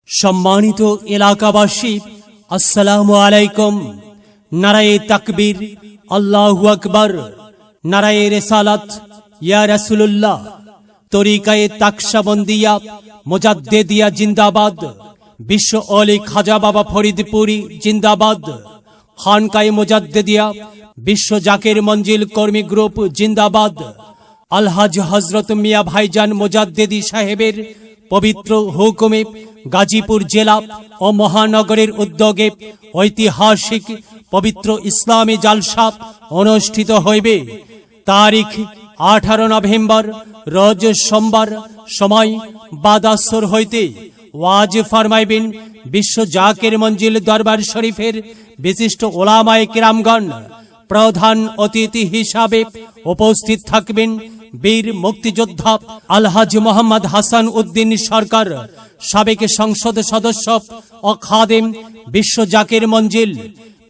সম্মানিত এলাকাবাসী, আসসালামু আলাইকুম। নারায়ে তাকবীর, আল্লাহু আকবার। নারায়ে রিসালাত, ইয়া রাসূলুল্লাহ। তরিকায়ে তাকশাবন্দিয়া মুজাদ্দিদিয়া জিন্দাবাদ। বিশ্ব ওলি খাজা বাবা ফরিদপুরি জিন্দাবাদ। খানকায়ে মুজাদ্দিদিয়া বিশ্ব জাকির মঞ্জিল কর্মী গ্রুপ জিন্দাবাদ। আলহাজ হযরত মিয়া ভাইজান মুজাদ্দিদি সাহেবের পবিত্র হুকুমে গাজীপুর জেলা ও মহানগরের উদ্যোগে ঐতিহাসিক পবিত্র ইসলামী জালসা অনুষ্ঠিত হইবে। তারিখ 18 নভেম্বর, রোজ সোমবার। সময় বাদাসর হইতে। ওয়াজ ফরমাইবেন বিশ্ব জাকির মঞ্জিল দরবার শরীফের বিশিষ্ট ওলামায়ে কিরামগণ। প্রধান অতিথি হিসাবে উপস্থিত থাকবেন বীর মুক্তিযোদ্ধা আলহাজ মোহাম্মদ হাসান উদ্দিন সরকার, সাবেক সংসদ সদস্য ও খাদেম বিশ্ব জাকির মঞ্জিল।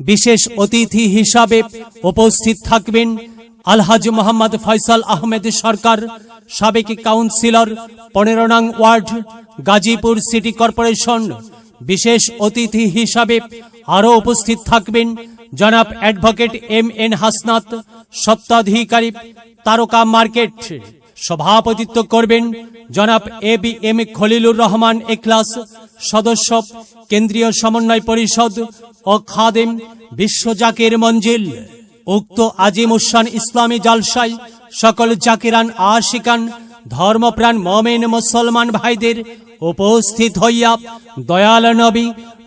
বিশেষ অতিথি হিসাবে উপস্থিত থাকবেন আলহাজ মোহাম্মদ ফয়সাল আহমেদ সরকার, সাবেক কাউন্সিলর 15 নং ওয়ার্ড, গাজীপুর সিটি কর্পোরেশন। বিশেষ অতিথি হিসাবে আরও উপস্থিত থাকবেন জনাব অ্যাডভোকেট MN হাসনাত, স্বত্বাধিকারী, তারকা মার্কেট। সভাপতিত্ব করবেন জনাব ABM খলিলুর রহমান এখলাস, সদস্য কেন্দ্রীয় সমন্বয় পরিষদ ও খাদেম বিশ্ব জাকির মঞ্জিল। উক্ত আজিমুসান ইসলামী জালসায় সকল জাকিরান আশিকান ধর্মপ্রাণ মুমিন মুসলমান ভাইদের উপস্থিত হইয়া দয়াল নবী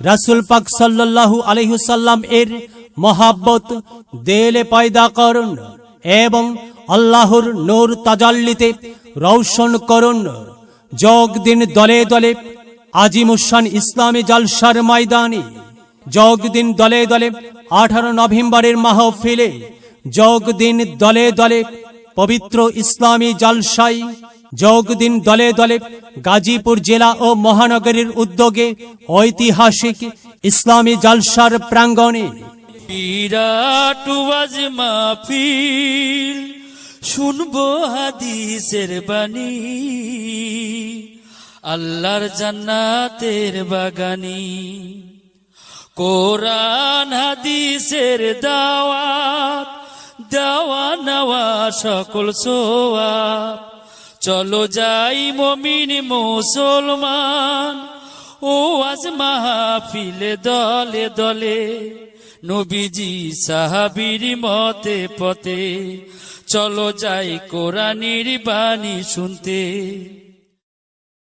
রাসূল পাক সাল্লাল্লাহু আলাইহি ওয়াসাল্লাম এর মহাব্বত দিলে পয়দা করুন এবং আল্লাহর নূর তাজাল্লিতে রৌশন করুন। যোগ দিন দলে দলে আজিমুসান ইসলামী জালসার ময়দানে। যোগ দিন দলে দলে 18 নভেম্বরের মাহফিলে। যোগ দিন দলে দলে পবিত্র ইসলামী জালসায়। যোগ দিন দলে দলে গাজীপুর জেলা ও মহানগরীর উদ্যোগে ঐতিহাসিক ইসলামী জালসার প্রাঙ্গণে। বিরাট ওয়াজ মাহফিল, শুনবো হাদিসের বাণী, আল্লাহর জান্নাতের বাগানি। কোরআন হাদিসের দাওয়াত, দেওয়া নেওয়া সকল সোয়াব। চলো যাই মুমিন মুসলমান, ও আজ মাহফিলে দলে দলে। নবীজি সাহাবীর মতে পথে, চলো যাই কোরআনের বাণী শুনতে।